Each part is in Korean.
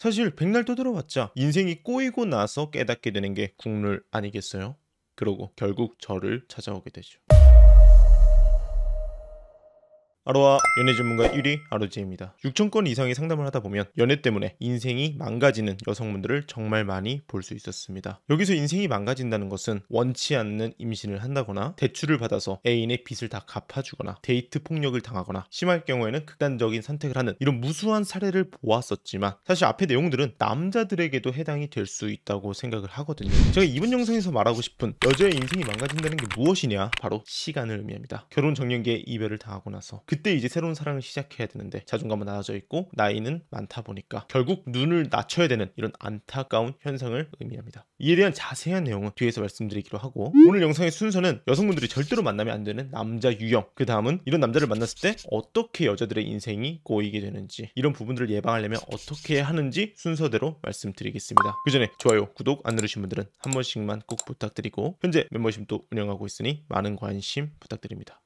사실 백날 떠들어봤자 인생이 꼬이고 나서 깨닫게 되는 게 국룰 아니겠어요? 그러고 결국 저를 찾아오게 되죠. 아로하 연애 전문가 1위 아로제입니다. 6,000건 이상의 상담을 하다 보면 연애 때문에 인생이 망가지는 여성분들을 정말 많이 볼 수 있었습니다. 여기서 인생이 망가진다는 것은 원치 않는 임신을 한다거나 대출을 받아서 애인의 빚을 다 갚아주거나 데이트 폭력을 당하거나 심할 경우에는 극단적인 선택을 하는 이런 무수한 사례를 보았었지만 사실 앞의 내용들은 남자들에게도 해당이 될 수 있다고 생각을 하거든요. 제가 이번 영상에서 말하고 싶은 여자의 인생이 망가진다는 게 무엇이냐, 바로 시간을 의미합니다. 결혼 정년기에 이별을 당하고 나서 그때 이제 새로운 사랑을 시작해야 되는데 자존감은 낮아져 있고 나이는 많다 보니까 결국 눈을 낮춰야 되는 이런 안타까운 현상을 의미합니다. 이에 대한 자세한 내용은 뒤에서 말씀드리기로 하고, 오늘 영상의 순서는 여성분들이 절대로 만나면 안 되는 남자 유형, 그 다음은 이런 남자를 만났을 때 어떻게 여자들의 인생이 꼬이게 되는지, 이런 부분들을 예방하려면 어떻게 해야 하는지 순서대로 말씀드리겠습니다. 그 전에 좋아요, 구독 안 누르신 분들은 한 번씩만 꼭 부탁드리고, 현재 멤버십도 운영하고 있으니 많은 관심 부탁드립니다.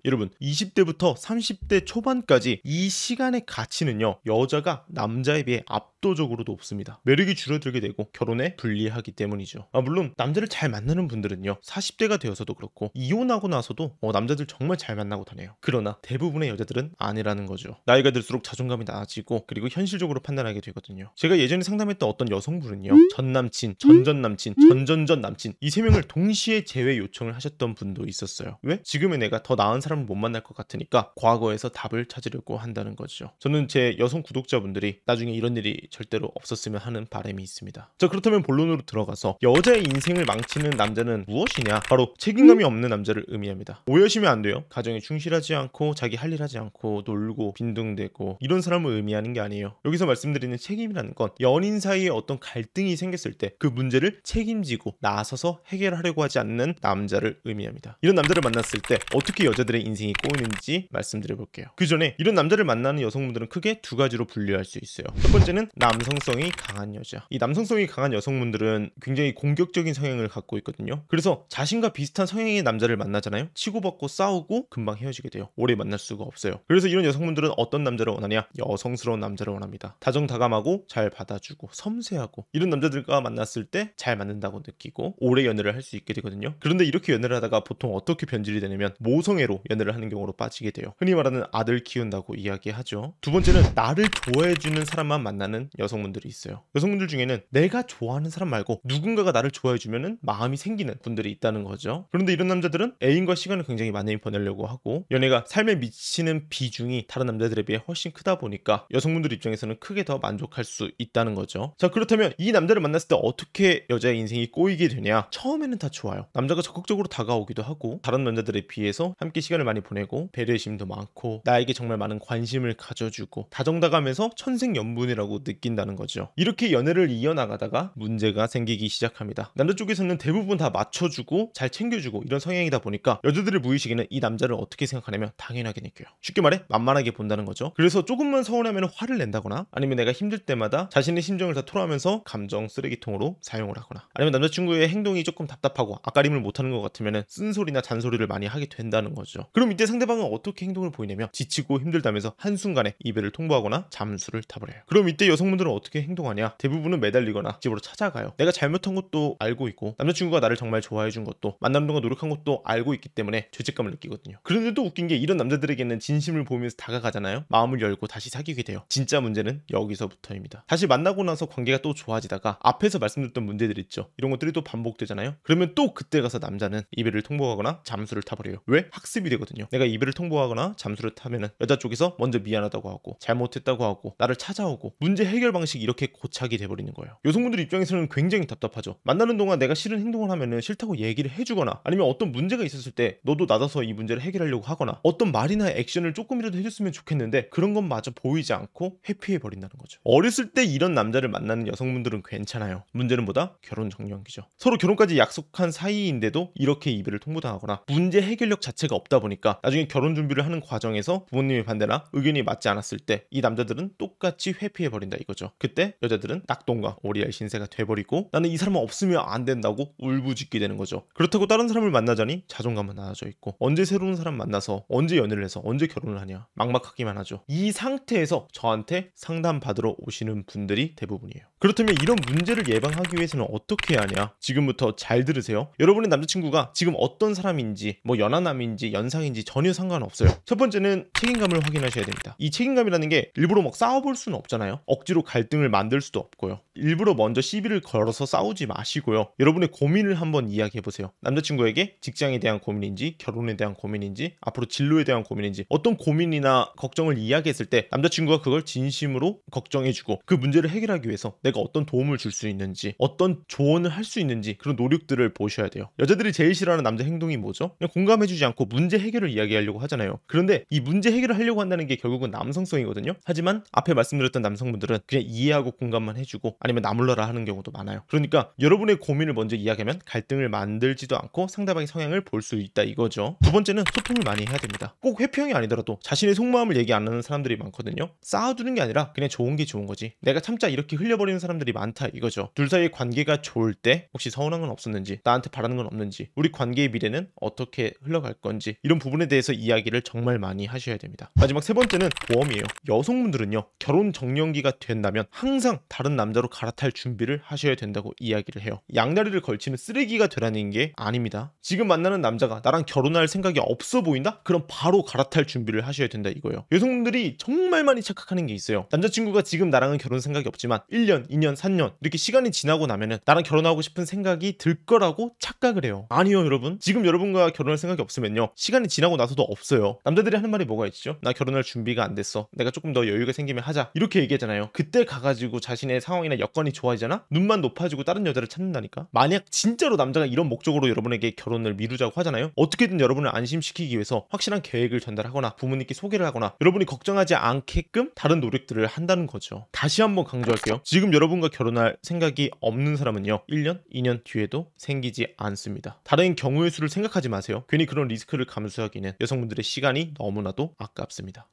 여러분, 20대부터 30대 초반까지 이 시간의 가치는요, 여자가 남자에 비해 압도적으로 높습니다. 매력이 줄어들게 되고 결혼에 불리하기 때문이죠. 물론 남자를 잘 만나는 분들은요, 40대가 되어서도 그렇고 이혼하고 나서도 남자들 정말 잘 만나고 다녀요. 그러나 대부분의 여자들은 아니라는 거죠. 나이가 들수록 자존감이 낮아지고 그리고 현실적으로 판단하게 되거든요. 제가 예전에 상담했던 어떤 여성분은요, 전남친, 전전남친, 전전전 남친 이 세 명을 동시에 재회 요청을 하셨던 분도 있었어요. 왜? 지금의 내가 더 나은 사람을 못 만날 것 같으니까 과거에서 답을 찾으려고 한다는 거죠. 저는 제 여성 구독자분들이 나중에 이런 일이 절대로 없었으면 하는 바람이 있습니다. 자, 그렇다면 본론으로 들어가서 여자의 인생을 망치는 남자는 무엇이냐? 바로 책임감이 없는 남자를 의미합니다. 오해하시면 안 돼요. 가정에 충실하지 않고 자기 할 일 하지 않고 놀고 빈둥대고 이런 사람을 의미하는 게 아니에요. 여기서 말씀드리는 책임이라는 건 연인 사이에 어떤 갈등이 생겼을 때 그 문제를 책임지고 나서서 해결하려고 하지 않는 남자를 의미합니다. 이런 남자를 만났을 때 어떻게 여자들의 인생이 꼬이는지 말씀드려 볼게요. 그 전에 이런 남자를 만나는 여성분들은 크게 두 가지로 분류할 수 있어요. 첫 번째는 남성성이 강한 여자. 이 남성성이 강한 여성분들은 굉장히 공격적인 성향을 갖고 있거든요. 그래서 자신과 비슷한 성향의 남자를 만나잖아요. 치고받고 싸우고 금방 헤어지게 돼요. 오래 만날 수가 없어요. 그래서 이런 여성분들은 어떤 남자를 원하냐? 여성스러운 남자를 원합니다. 다정다감하고 잘 받아주고 섬세하고, 이런 남자들과 만났을 때 잘 맞는다고 느끼고 오래 연애를 할 수 있게 되거든요. 그런데 이렇게 연애를 하다가 보통 어떻게 변질이 되냐면 모성애로 연애를 하는 경우로 빠지게 돼요. 흔히 말하는 아들 키운다고 이야기하죠. 두 번째는 나를 좋아해주는 사람만 만나는 여성분들이 있어요. 여성분들 중에는 내가 좋아하는 사람 말고 누군가가 나를 좋아해주면 마음이 생기는 분들이 있다는 거죠. 그런데 이런 남자들은 애인과 시간을 굉장히 많이 보내려고 하고 연애가 삶에 미치는 비중이 다른 남자들에 비해 훨씬 크다 보니까 여성분들 입장에서는 크게 더 만족할 수 있다는 거죠. 자, 그렇다면 이 남자를 만났을 때 어떻게 여자의 인생이 꼬이게 되냐? 처음에는 다 좋아요. 남자가 적극적으로 다가오기도 하고 다른 남자들에 비해서 함께 시간을 많이 보내고 배려심도 많고 나에게 정말 많은 관심을 가져주고 다정다감해서 천생연분이라고 느낀다는 거죠. 이렇게 연애를 이어나가다가 문제가 생기기 시작합니다. 남자 쪽에서는 대부분 다 맞춰주고 잘 챙겨주고 이런 성향이다 보니까 여자들의 무의식에는 이 남자를 어떻게 생각하냐면 당연하게 느껴요. 쉽게 말해 만만하게 본다는 거죠. 그래서 조금만 서운하면 화를 낸다거나, 아니면 내가 힘들 때마다 자신의 심정을 다 토로하면서 감정 쓰레기통으로 사용을 하거나, 아니면 남자친구의 행동이 조금 답답하고 앞가림을 못하는 것 같으면 쓴소리나 잔소리를 많이 하게 된다는 거죠. 그럼 이때 상대방은 어떻게 행동을 보이냐면 지치고 힘들다면서 한순간에 이별을 통보하거나 잠수를 타버려요. 그럼 이때 여성분들은 어떻게 행동하냐? 대부분은 매달리거나 집으로 찾아가요. 내가 잘못한 것도 알고 있고 남자친구가 나를 정말 좋아해준 것도 만나는 동안 노력한 것도 알고 있기 때문에 죄책감을 느끼거든요. 그런데도 웃긴 게 이런 남자들에게는 진심을 보이면서 다가가잖아요. 마음을 열고 다시 사귀게 돼요. 진짜 문제는 여기서부터입니다. 다시 만나고 나서 관계가 또 좋아지다가 앞에서 말씀드렸던 문제들 있죠. 이런 것들이 또 반복되잖아요. 그러면 또 그때 가서 남자는 이별을 통보하거나 잠수를 타버려요. 왜? 학습이 되거든요. 내가 이별을 통보하거나 잠수를 타면은 여자 쪽에서 먼저 미안하다고 하고 잘못했다고 하고 나를 찾아오고 문제 해결 방식이 이렇게 고착이 돼버리는 거예요. 여성분들 입장에서는 굉장히 답답하죠. 만나는 동안 내가 싫은 행동을 하면은 싫다고 얘기를 해주거나, 아니면 어떤 문제가 있었을 때 너도 나서서 이 문제를 해결하려고 하거나 어떤 말이나 액션을 조금이라도 해줬으면 좋겠는데 그런 것마저 보이지 않고 회피해버린다는 거죠. 어렸을 때 이런 남자를 만나는 여성분들은 괜찮아요. 문제는 뭐다? 결혼 정년기죠. 서로 결혼까지 약속한 사이인데도 이렇게 이별을 통보당하거나 문제 해결력 자체가 없다 보니까 나중에 결혼 준비를 하는 과정에서 부모님의 반대나 의견이 맞지 않았을 때 이 남자들은 똑같이 회피해버린다 이거죠. 그때 여자들은 낙동강 오리알 신세가 돼버리고 나는 이 사람은 없으면 안 된다고 울부짖게 되는 거죠. 그렇다고 다른 사람을 만나자니 자존감은 낮아져 있고 언제 새로운 사람 만나서 언제 연애를 해서 언제 결혼을 하냐 막막하기만 하죠. 이 상태에서 저한테 상담받으러 오시는 분들이 대부분이에요. 그렇다면 이런 문제를 예방하기 위해서는 어떻게 해야 하냐? 지금부터 잘 들으세요. 여러분의 남자친구가 지금 어떤 사람인지 뭐 연하남인지 연상인지 전혀 상관없어요. 첫 번째는 책임감을 확인하셔야 됩니다. 이 책임감이라는 게 일부러 막 싸워볼 수는 없잖아요. 억지로 갈등을 만들 수도 없고요. 일부러 먼저 시비를 걸어서 싸우지 마시고요. 여러분의 고민을 한번 이야기해보세요. 남자친구에게 직장에 대한 고민인지 결혼에 대한 고민인지 앞으로 진로에 대한 고민인지 어떤 고민이나 걱정을 이야기했을 때 남자친구가 그걸 진심으로 걱정해주고 그 문제를 해결하기 위해서 내가 어떤 도움을 줄 수 있는지 어떤 조언을 할 수 있는지 그런 노력들을 보셔야 돼요. 여자들이 제일 싫어하는 남자 행동이 뭐죠? 그냥 공감해주지 않고 문제 해결을 이야기하려고 하잖아요. 그런데 이 문제 해결을 하려고 한다는 게 결국은 남성성이거든요. 하지만 앞에 말씀드렸던 남성분들은 그냥 이해하고 공감만 해주고 아니면 나몰라라 하는 경우도 많아요. 그러니까 여러분의 고민을 먼저 이야기하면 갈등을 만들지도 않고 상대방의 성향을 볼 수 있다 이거죠. 두 번째는 소통을 많이 해야 됩니다. 꼭 회피형이 아니더라도 자신의 속마음을 얘기 안 하는 사람들이 많거든요. 쌓아두는 게 아니라 그냥 좋은 게 좋은 거지. 내가 참자 이렇게 흘려버리는 사람들이 많다 이거죠. 둘 사이의 관계가 좋을 때 혹시 서운한 건 없었는지 나한테 바라는 건 없는지 우리 관계의 미래는 어떻게 흘러갈 건지 이런 부분에 대해서 이야기를 정말 많이 하셔야 됩니다. 마지막 세 번째는 보험이에요. 여성분들은요 결혼 정년기가 된다면 항상 다른 남자로 갈아탈 준비를 하셔야 된다고 이야기를 해요. 양다리를 걸치는 쓰레기가 되라는 게 아닙니다. 지금 만나는 남자가 나랑 결혼할 생각이 없어 보인다? 그럼 바로 갈아탈 준비를 하셔야 된다 이거예요. 여성분들이 정말 많이 착각하는 게 있어요. 남자친구가 지금 나랑은 결혼 생각이 없지만 1년, 2년, 3년 이렇게 시간이 지나고 나면은 나랑 결혼하고 싶은 생각이 들 거라고 착각을 해요. 아니요 여러분. 지금 여러분과 결혼할 생각이 없으면요 시간이 지나고 나서도 없어요. 남자들이 하는 말이 뭐가 있죠? 나 결혼할 준비가 안 됐어. 내가 조금 더 여유가 생기면 하자. 이렇게 얘기하잖아요. 그때 가가지고 자신의 상황이나 여건이 좋아지잖아? 눈만 높아지고 다른 여자를 찾는다니까? 만약 진짜로 남자가 이런 목적으로 여러분에게 결혼을 미루자고 하잖아요? 어떻게든 여러분을 안심시키기 위해서 확실한 계획을 전달하거나 부모님께 소개를 하거나 여러분이 걱정하지 않게끔 다른 노력들을 한다는 거죠. 다시 한번 강조할게요. 지금 여러분과 결혼할 생각이 없는 사람은요 1년, 2년 뒤에도 생기지 않습니다. 다른 경우의 수를 생각하지 마세요. 괜히 그런 리스크를 감수하기는 여성분들의 시간이 너무나도 아깝습니다.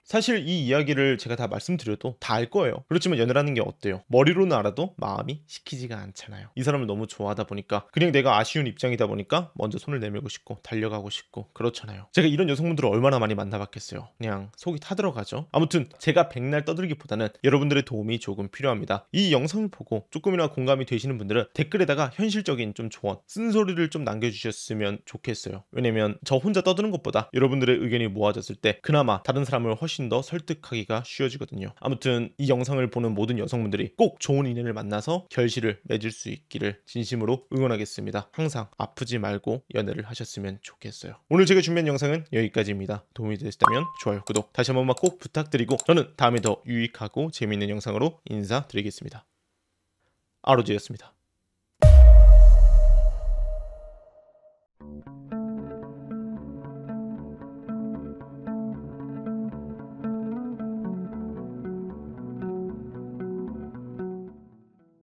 사실 이 이야기를 제가 다 말씀드려도 다 알 거예요. 그렇지만 연애라는 게 어때요? 머리로는 알아도 마음이 시키지가 않잖아요. 이 사람을 너무 좋아하다 보니까 그냥 내가 아쉬운 입장이다 보니까 먼저 손을 내밀고 싶고 달려가고 싶고 그렇잖아요. 제가 이런 여성분들을 얼마나 많이 만나봤겠어요. 그냥 속이 타들어가죠. 아무튼 제가 백날 떠들기보다는 여러분들의 도움이 조금 필요합니다. 이 영상을 보고 조금이나 공감이 되시는 분들은 댓글에다가 현실적인 좀 조언, 쓴소리를 좀 남겨주셨으면 좋겠어요. 왜냐면 저 혼자 떠드는 것보다 여러분들의 의견이 모아졌을 때 그나마 다른 사람을 훨씬 더 설득하기가 쉬워지거든요. 아무튼 이 영상을 보는 모든 여성분들이 꼭 좋은 인연을 만나서 결실을 맺을 수 있기를 진심으로 응원하겠습니다. 항상 아프지 말고 연애를 하셨으면 좋겠어요. 오늘 제가 준비한 영상은 여기까지입니다. 도움이 되셨다면 좋아요, 구독 다시 한 번만 꼭 부탁드리고 저는 다음에 더 유익하고 재미있는 영상으로 인사드리겠습니다. 아로지였습니다.